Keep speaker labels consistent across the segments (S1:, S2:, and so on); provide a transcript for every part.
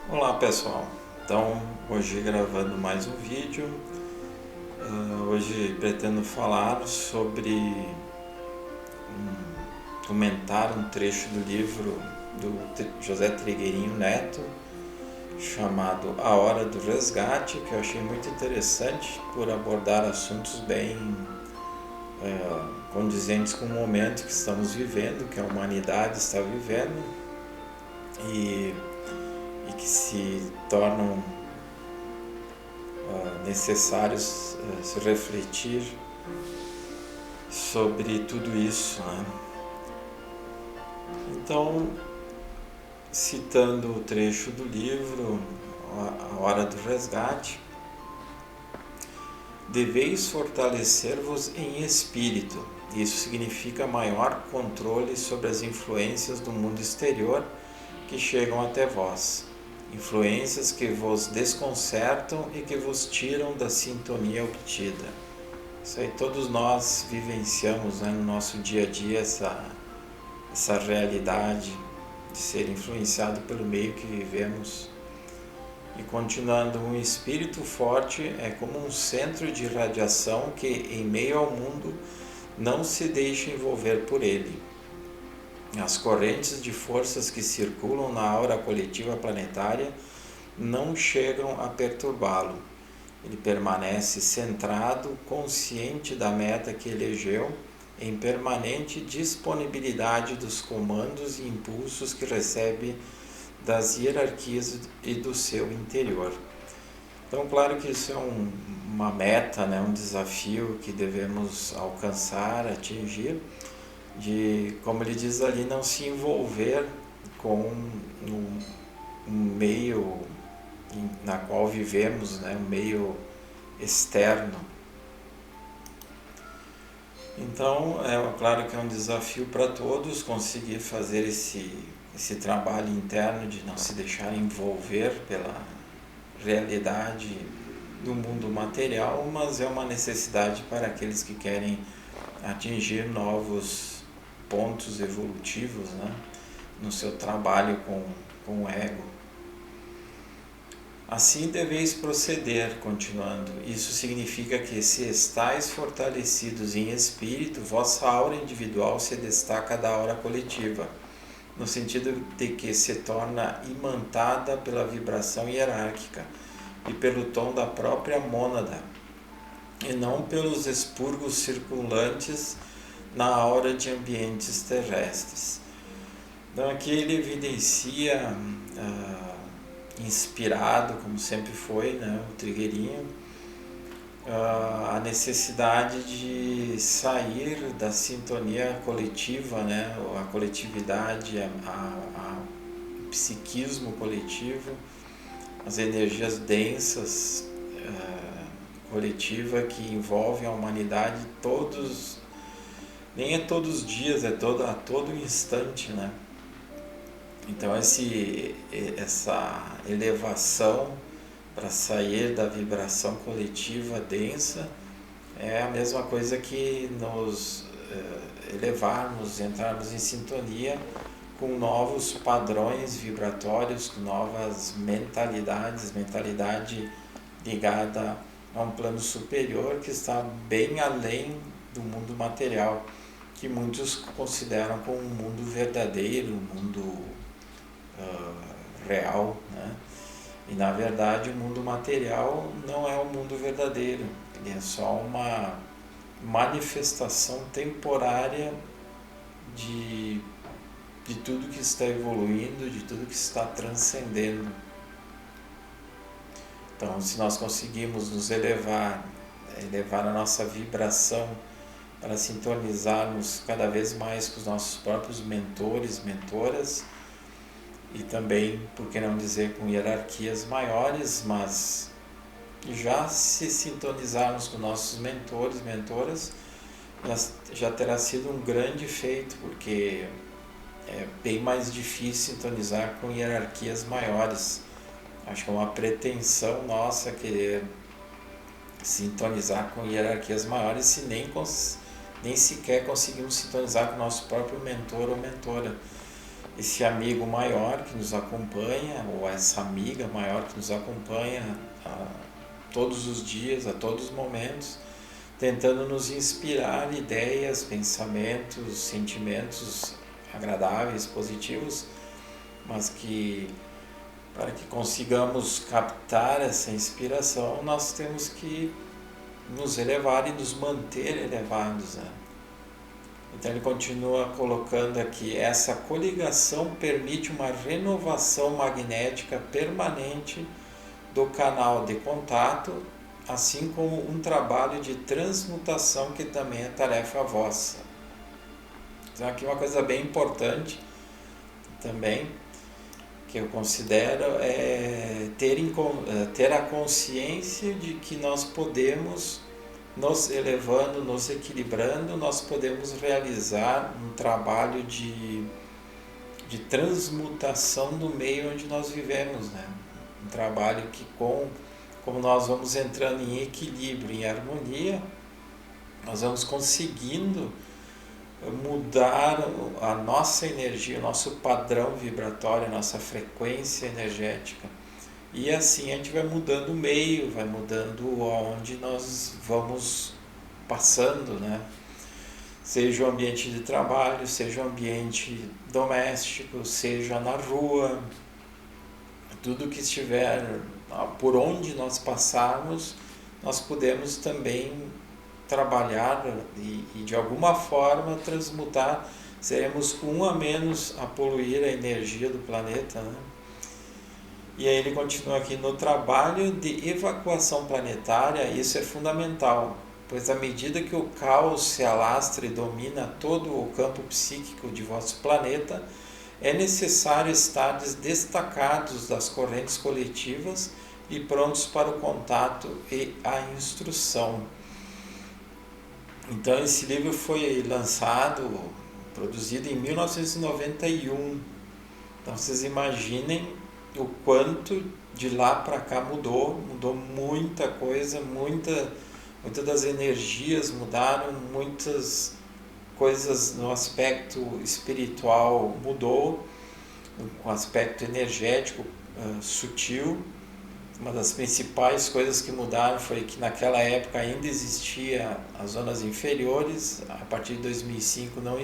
S1: Olá pessoal, então hoje gravando mais um vídeo. Hoje pretendo falar sobre comentar um trecho do livro do José Trigueirinho Neto, chamado A Hora do Resgate, que eu achei muito interessante por abordar assuntos bem condizentes com o momento que estamos vivendo, que a humanidade está vivendo, e, e que se tornam necessários se refletir sobre tudo isso, né? Então, citando o trecho do livro A Hora do Resgate: deveis fortalecer-vos em espírito. Isso significa maior controle sobre as influências do mundo exterior que chegam até vós, influências que vos desconcertam e que vos tiram da sintonia obtida. Isso aí todos nós vivenciamos, né, no nosso dia a dia, essa realidade de ser influenciado pelo meio que vivemos. E continuando, um espírito forte é como um centro de radiação que, em meio ao mundo, não se deixa envolver por ele. As correntes de forças que circulam na aura coletiva planetária não chegam a perturbá-lo. Ele permanece centrado, consciente da meta que elegeu, em permanente disponibilidade dos comandos e impulsos que recebe das hierarquias e do seu interior. Então, claro que isso é uma meta, né, um desafio que devemos alcançar, atingir, de, como ele diz ali, não se envolver com um meio na qual vivemos, né, um meio externo. Então, é claro que é um desafio para todos conseguir fazer esse trabalho interno de não se deixar envolver pela realidade do mundo material, mas é uma necessidade para aqueles que querem atingir novos pontos evolutivos, né, no seu trabalho com o ego. Assim deveis proceder, continuando. Isso significa que, se estáis fortalecidos em espírito, vossa aura individual se destaca da aura coletiva, no sentido de que se torna imantada pela vibração hierárquica e pelo tom da própria mônada, e não pelos expurgos circulantes na aura de ambientes terrestres. Então aqui ele evidencia, inspirado, como sempre foi, né, o Trigueirinho, a necessidade de sair da sintonia coletiva, né, a coletividade, o psiquismo coletivo, as energias densas coletiva que envolvem a humanidade todos, nem é todos os dias, é a todo instante, né? Então essa elevação para sair da vibração coletiva densa é a mesma coisa que nos elevarmos, entrarmos em sintonia com novos padrões vibratórios, com novas mentalidade ligada a um plano superior que está bem além do mundo material, que muitos consideram como um mundo verdadeiro, um mundo real, né? E na verdade o mundo material não é o mundo verdadeiro, ele é só uma manifestação temporária de tudo que está evoluindo, de tudo que está transcendendo. Então, se nós conseguimos nos elevar a nossa vibração para sintonizarmos cada vez mais com os nossos próprios mentores, mentoras, e também, por que não dizer, com hierarquias maiores, mas já se sintonizarmos com nossos mentores, mentoras, já terá sido um grande feito, porque é bem mais difícil sintonizar com hierarquias maiores. Acho que é uma pretensão nossa querer sintonizar com hierarquias maiores se nem sequer conseguimos sintonizar com o nosso próprio mentor ou mentora. esse amigo maior que nos acompanha, ou essa amiga maior que nos acompanha a todos os dias, a todos os momentos, tentando nos inspirar ideias, pensamentos, sentimentos agradáveis, positivos, mas que para que consigamos captar essa inspiração, nós temos que nos elevar e nos manter elevados, né? Então ele continua colocando aqui: essa coligação permite uma renovação magnética permanente do canal de contato, assim como um trabalho de transmutação que também é tarefa vossa. Então aqui uma coisa bem importante também, que eu considero, é ter a consciência de que nós podemos, nos elevando, nos equilibrando, nós podemos realizar um trabalho de transmutação do meio onde nós vivemos, né? Um trabalho que, como nós vamos entrando em equilíbrio, em harmonia, nós vamos conseguindo mudar a nossa energia, o nosso padrão vibratório, a nossa frequência energética. E assim a gente vai mudando o meio, vai mudando aonde nós vamos passando, né? Seja o ambiente de trabalho, seja o ambiente doméstico, seja na rua, tudo que estiver por onde nós passarmos, nós podemos também trabalhar e de alguma forma transmutar, seremos um a menos a poluir a energia do planeta, né? E aí ele continua aqui: no trabalho de evacuação planetária, isso é fundamental, pois à medida que o caos se alastra e domina todo o campo psíquico de vosso planeta, é necessário estar destacados das correntes coletivas e prontos para o contato e a instrução. Então esse livro foi lançado, produzido em 1991. Então vocês imaginem o quanto de lá para cá mudou muita coisa, muitas das energias mudaram, muitas coisas no aspecto espiritual mudou, o aspecto energético sutil. Uma das principais coisas que mudaram foi que naquela época ainda existia as zonas inferiores. A partir de 2005 não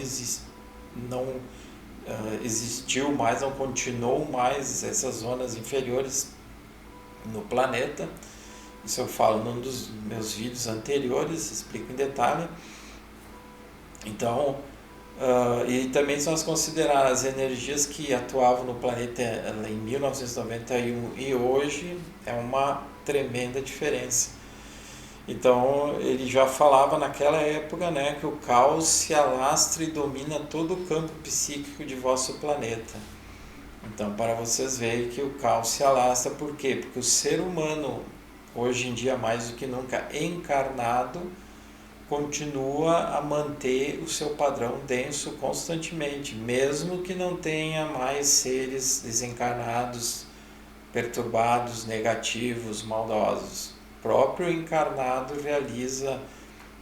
S1: existiu mais, não continuou mais essas zonas inferiores no planeta. Isso eu falo num dos meus vídeos anteriores, explico em detalhe. Então, e também se nós considerar as energias que atuavam no planeta em 1991 e hoje, é uma tremenda diferença. Então ele já falava naquela época, né, que o caos se alastra e domina todo o campo psíquico de vosso planeta. Então, para vocês verem que o caos se alastra, por quê? Porque o ser humano, hoje em dia mais do que nunca encarnado, continua a manter o seu padrão denso constantemente, mesmo que não tenha mais seres desencarnados, perturbados, negativos, maldosos. O próprio encarnado realiza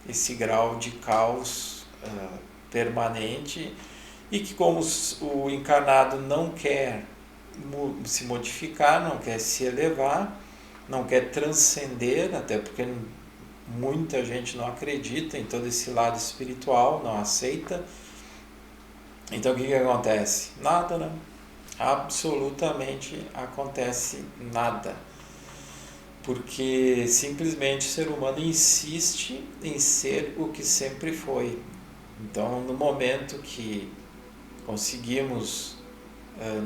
S1: esse grau de caos permanente, e que, como o encarnado não quer se modificar, não quer se elevar, não quer transcender, até porque muita gente não acredita em todo esse lado espiritual, não aceita. Então o que acontece? Nada, né? Absolutamente acontece nada. Porque simplesmente o ser humano insiste em ser o que sempre foi. Então, no momento que conseguimos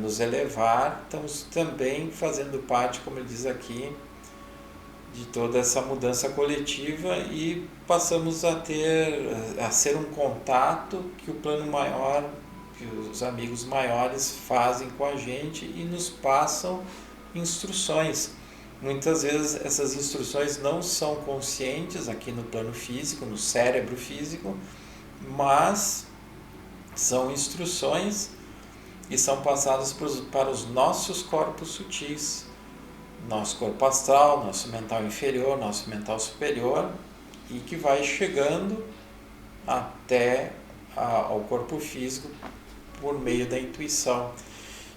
S1: nos elevar, estamos também fazendo parte, como ele diz aqui, de toda essa mudança coletiva, e passamos a ser um contato que o plano maior, que os amigos maiores fazem com a gente e nos passam instruções. Muitas vezes essas instruções não são conscientes aqui no plano físico, no cérebro físico, mas são instruções e são passadas para os nossos corpos sutis. Nosso corpo astral, nosso mental inferior, nosso mental superior, e que vai chegando até ao corpo físico por meio da intuição.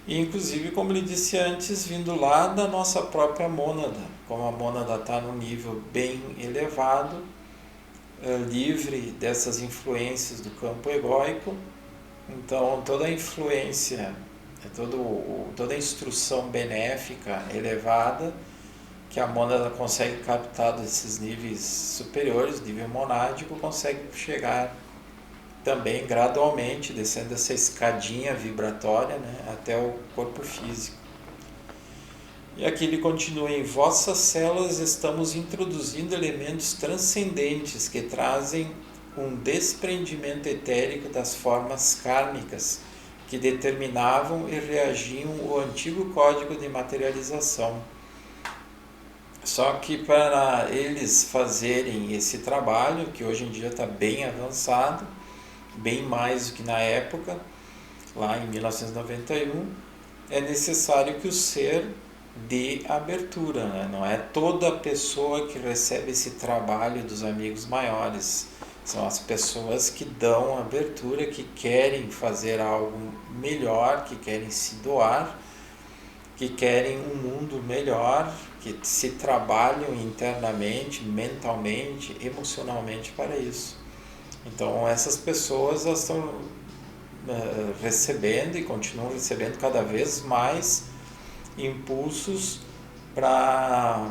S1: E inclusive, como ele disse antes, vindo lá da nossa própria mônada, como a mônada está num nível bem elevado, livre dessas influências do campo egóico, então toda a influência, toda a instrução benéfica elevada que a mônada consegue captar desses níveis superiores, nível monádico, consegue chegar também gradualmente, descendo essa escadinha vibratória, né, até o corpo físico. E aqui ele continua: em vossas células estamos introduzindo elementos transcendentes que trazem um desprendimento etérico das formas kármicas que determinavam e reagiam o antigo código de materialização. Só que para eles fazerem esse trabalho, que hoje em dia está bem avançado, bem mais do que na época, lá em 1991, é necessário que o ser dê abertura, né? Não é toda pessoa que recebe esse trabalho dos amigos maiores, são as pessoas que dão abertura, que querem fazer algo melhor, que querem se doar, que querem um mundo melhor, que se trabalham internamente, mentalmente, emocionalmente para isso. Então essas pessoas estão recebendo e continuam recebendo cada vez mais impulsos para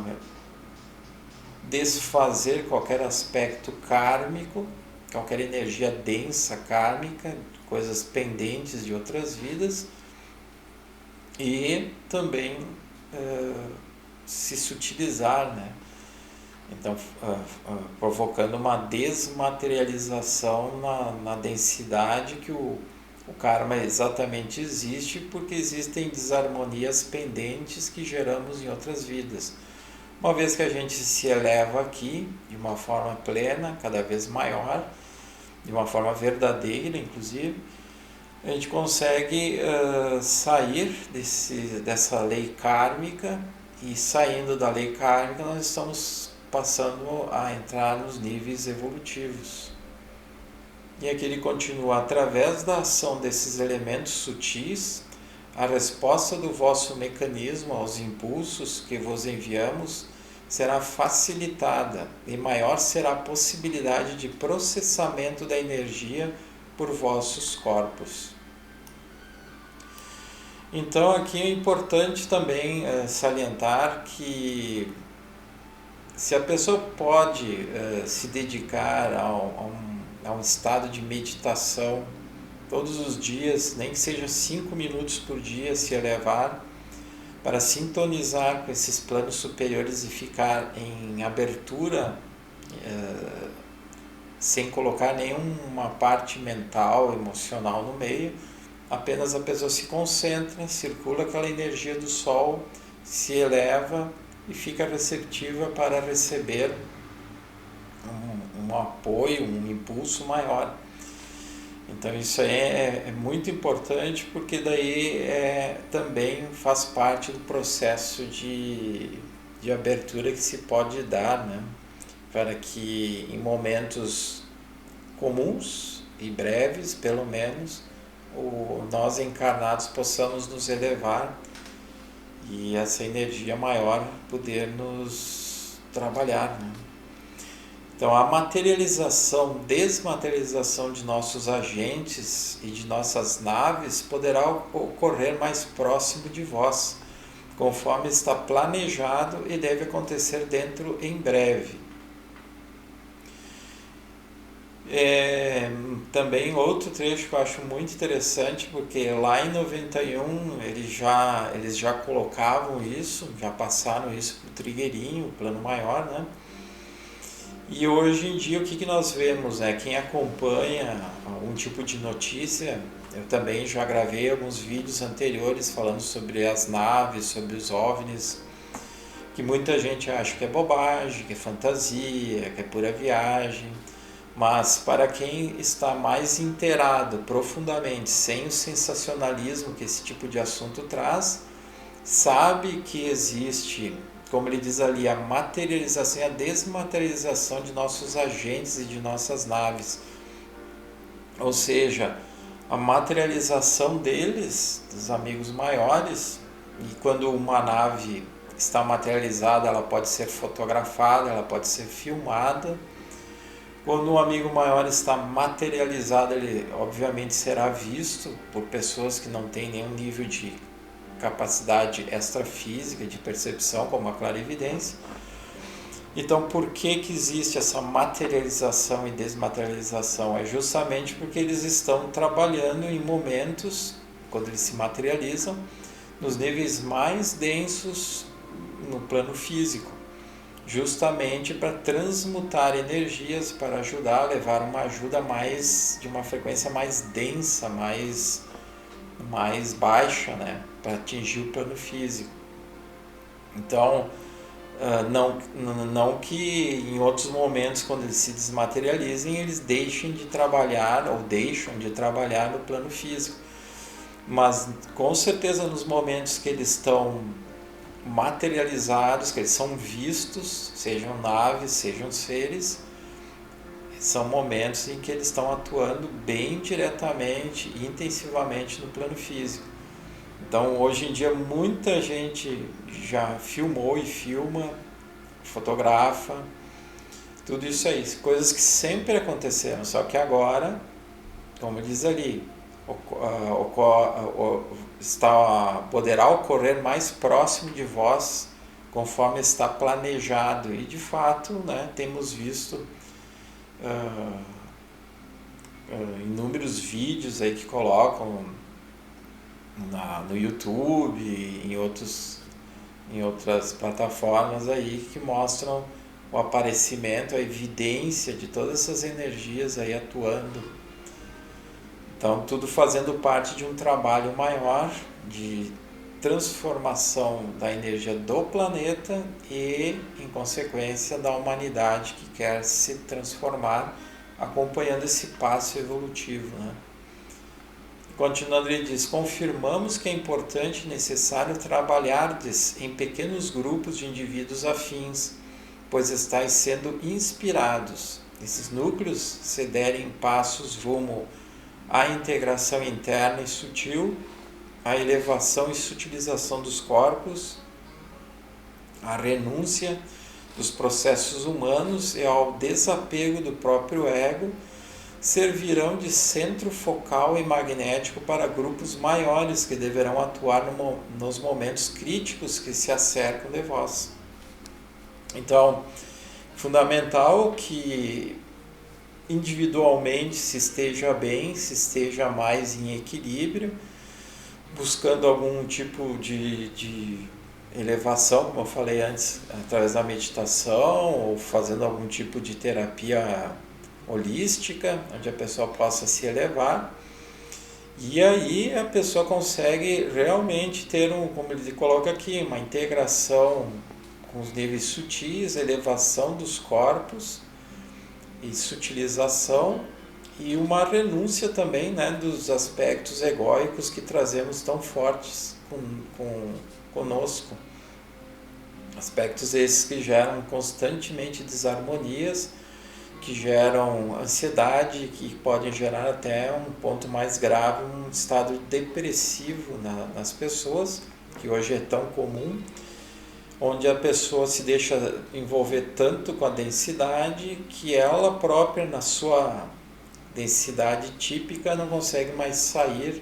S1: desfazer qualquer aspecto kármico, qualquer energia densa kármica, coisas pendentes de outras vidas, e também se sutilizar, né? Então, provocando uma desmaterialização na densidade que o karma exatamente existe, porque existem desarmonias pendentes que geramos em outras vidas. Uma vez que a gente se eleva aqui de uma forma plena, cada vez maior, de uma forma verdadeira, inclusive, a gente consegue sair dessa lei kármica, e saindo da lei kármica nós estamos passando a entrar nos níveis evolutivos. E aqui ele continua: através da ação desses elementos sutis, a resposta do vosso mecanismo aos impulsos que vos enviamos será facilitada e maior será a possibilidade de processamento da energia por vossos corpos. Então aqui é importante também salientar que se a pessoa pode se dedicar a um estado de meditação todos os dias, nem que seja 5 minutos por dia, se elevar para sintonizar com esses planos superiores e ficar em abertura, sem colocar nenhuma parte mental, emocional no meio, apenas a pessoa se concentra, circula aquela energia do Sol, se eleva e fica receptiva para receber um apoio, um impulso maior. Então isso aí é muito importante, porque daí também faz parte do processo de abertura que se pode dar, né? Para que em momentos comuns e breves, pelo menos, nós encarnados possamos nos elevar e essa energia maior poder nos trabalhar, né? Então a materialização, desmaterialização de nossos agentes e de nossas naves poderá ocorrer mais próximo de vós, conforme está planejado e deve acontecer dentro em breve. Também outro trecho que eu acho muito interessante, porque lá em 91 eles já colocavam isso, já passaram isso para o Trigueirinho, o plano maior, né? E hoje em dia o que nós vemos, né? Quem acompanha algum tipo de notícia, eu também já gravei alguns vídeos anteriores falando sobre as naves, sobre os OVNIs, que muita gente acha que é bobagem, que é fantasia, que é pura viagem. Mas para quem está mais inteirado profundamente, sem o sensacionalismo que esse tipo de assunto traz, sabe que existe, como ele diz ali, a materialização e a desmaterialização de nossos agentes e de nossas naves. Ou seja, a materialização deles, dos amigos maiores, e quando uma nave está materializada, ela pode ser fotografada, ela pode ser filmada. Quando um amigo maior está materializado, ele obviamente será visto por pessoas que não têm nenhum nível de capacidade extrafísica de percepção, como a clarividência. Então, por que existe essa materialização e desmaterialização? É justamente porque eles estão trabalhando em momentos, quando eles se materializam, nos níveis mais densos no plano físico, justamente para transmutar energias, para ajudar a levar uma ajuda de uma frequência mais densa, mais baixa, né, para atingir o plano físico. Então, não que em outros momentos, quando eles se desmaterializem, eles deixem de trabalhar no plano físico, mas com certeza nos momentos que eles estão materializados, que eles são vistos, sejam naves, sejam seres, são momentos em que eles estão atuando bem diretamente e intensivamente no plano físico. Então, hoje em dia, muita gente já filmou e filma, fotografa, tudo isso aí, coisas que sempre aconteceram, só que agora, como diz ali, poderá ocorrer mais próximo de vós, conforme está planejado. E de fato, né, temos visto inúmeros vídeos aí que colocam no YouTube, em outras plataformas aí que mostram o aparecimento, a evidência de todas essas energias aí atuando. Então, tudo fazendo parte de um trabalho maior de transformação da energia do planeta e, em consequência, da humanidade que quer se transformar, acompanhando esse passo evolutivo, né? Continuando, ele diz: confirmamos que é importante e necessário trabalhardes em pequenos grupos de indivíduos afins, pois estáis sendo inspirados. Esses núcleos se derem passos rumo à integração interna e sutil, à elevação e sutilização dos corpos, à renúncia dos processos humanos e ao desapego do próprio ego, servirão de centro focal e magnético para grupos maiores que deverão atuar nos momentos críticos que se acercam de vós. Então, fundamental que individualmente se esteja bem, se esteja mais em equilíbrio, buscando algum tipo de elevação, como eu falei antes, através da meditação ou fazendo algum tipo de terapia holística, onde a pessoa possa se elevar, e aí a pessoa consegue realmente ter como ele coloca aqui, uma integração com os níveis sutis, elevação dos corpos e sutilização, e uma renúncia também, né, dos aspectos egóicos que trazemos tão fortes conosco. Aspectos esses que geram constantemente desarmonias, que geram ansiedade, que podem gerar até um ponto mais grave, um estado depressivo nas pessoas, que hoje é tão comum, onde a pessoa se deixa envolver tanto com a densidade que ela própria, na sua densidade típica, não consegue mais sair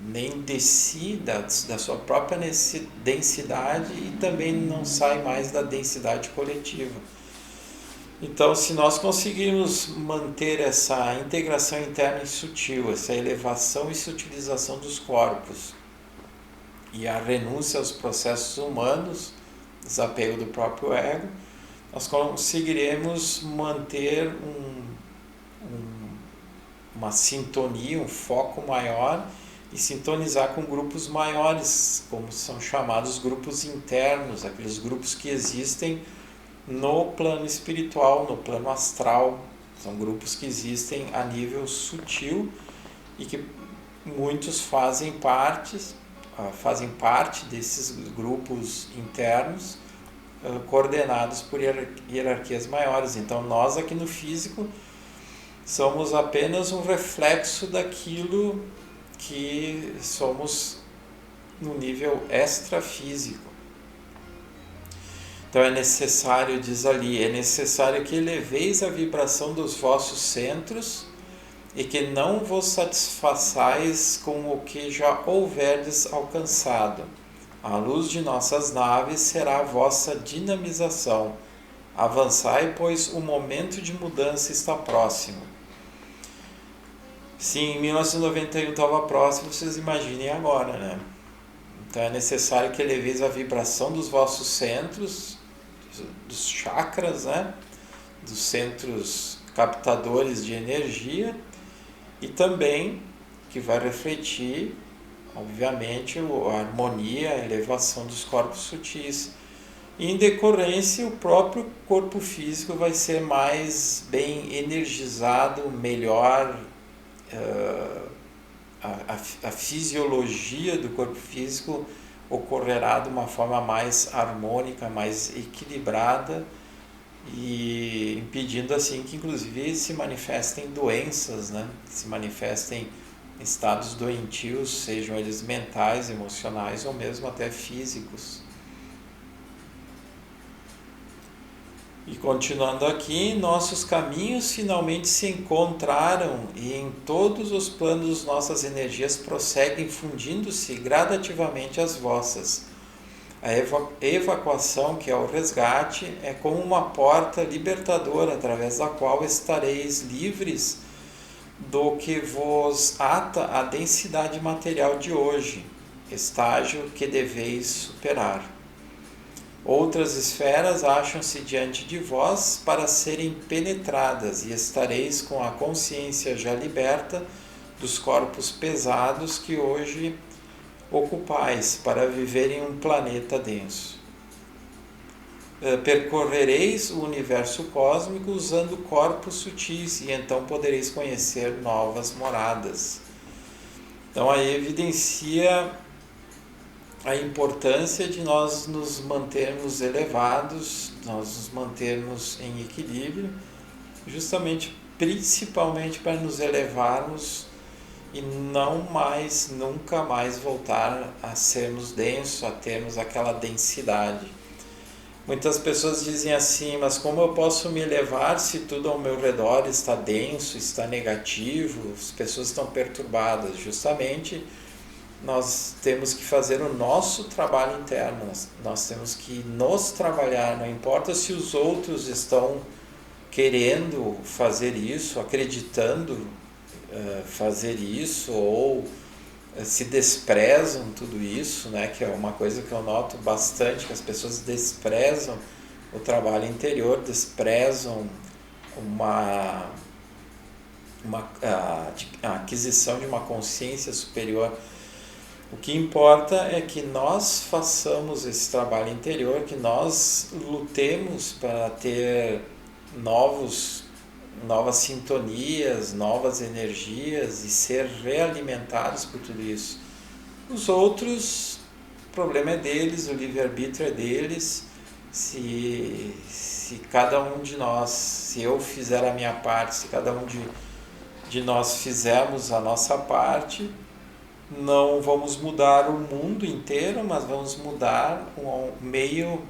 S1: nem de si, da sua própria densidade, e também não sai mais da densidade coletiva. Então, se nós conseguirmos manter essa integração interna e sutil, essa elevação e sutilização dos corpos, e a renúncia aos processos humanos, desapego do próprio ego, nós conseguiremos manter uma sintonia, um foco maior, e sintonizar com grupos maiores, como são chamados grupos internos, aqueles grupos que existem no plano espiritual, no plano astral. São grupos que existem a nível sutil e que muitos fazem parte desses grupos internos, coordenados por hierarquias maiores. Então, nós aqui no físico somos apenas um reflexo daquilo que somos no nível extrafísico. Então é necessário, diz ali, é necessário que eleveis a vibração dos vossos centros e que não vos satisfaçais com o que já houverdes alcançado. A luz de nossas naves será a vossa dinamização. Avançai, pois o momento de mudança está próximo. Sim, 1991 estava próximo, vocês imaginem agora, né? Então é necessário que eleveis a vibração dos vossos centros, dos chakras, né? Dos centros captadores de energia, e também que vai refletir, obviamente, a harmonia, a elevação dos corpos sutis. E, em decorrência, o próprio corpo físico vai ser mais bem energizado, melhor, a fisiologia do corpo físico ocorrerá de uma forma mais harmônica, mais equilibrada, e impedindo assim que inclusive se manifestem doenças, né? Se manifestem estados doentios, sejam eles mentais, emocionais ou mesmo até físicos. E continuando aqui, nossos caminhos finalmente se encontraram e em todos os planos nossas energias prosseguem fundindo-se gradativamente às vossas. A evacuação, que é o resgate, é como uma porta libertadora através da qual estareis livres do que vos ata à densidade material de hoje, estágio que deveis superar. Outras esferas acham-se diante de vós para serem penetradas e estareis com a consciência já liberta dos corpos pesados que hoje ocupais para viver em um planeta denso. Percorrereis o universo cósmico usando corpos sutis e então podereis conhecer novas moradas. Então aí evidencia a importância de nós nos mantermos elevados, nós nos mantermos em equilíbrio, justamente, principalmente para nos elevarmos e não mais, nunca mais voltar a sermos densos, a termos aquela densidade. Muitas pessoas dizem assim, mas como eu posso me elevar se tudo ao meu redor está denso, está negativo, as pessoas estão perturbadas? Justamente, nós temos que fazer o nosso trabalho interno, nós temos que nos trabalhar, não importa se os outros estão querendo fazer isso, acreditando fazer isso, ou se desprezam tudo isso, né? Que é uma coisa que eu noto bastante, que as pessoas desprezam o trabalho interior, desprezam a aquisição de uma consciência superior. O que importa é que nós façamos esse trabalho interior, que nós lutemos para ter novas sintonias, novas energias e ser realimentados por tudo isso. Os outros, o problema é deles, o livre-arbítrio é deles. Se cada um de nós, se eu fizer a minha parte, se cada um de nós fizermos a nossa parte, não vamos mudar o mundo inteiro, mas vamos mudar o meio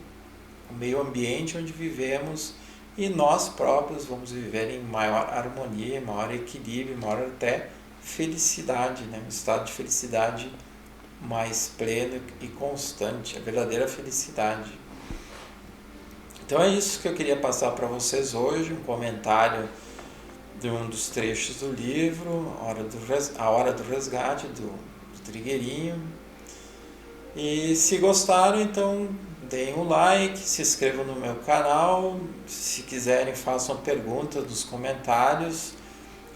S1: ambiente onde vivemos, e nós próprios vamos viver em maior harmonia, maior equilíbrio, maior até felicidade, né? Um estado de felicidade mais pleno e constante, a verdadeira felicidade. Então é isso que eu queria passar para vocês hoje, um comentário de um dos trechos do livro, A Hora do Resgate, do Trigueirinho. E se gostaram, então deem um like, se inscrevam no meu canal, se quiserem façam perguntas nos comentários,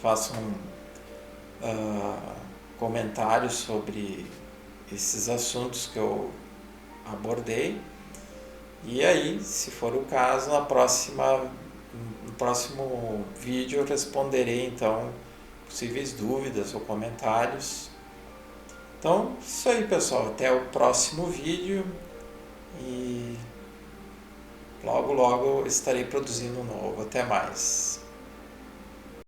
S1: façam comentários sobre esses assuntos que eu abordei. E aí, se for o caso, no próximo vídeo eu responderei então possíveis dúvidas ou comentários. Então, isso aí, pessoal, até o próximo vídeo e logo eu estarei produzindo um novo. Até mais.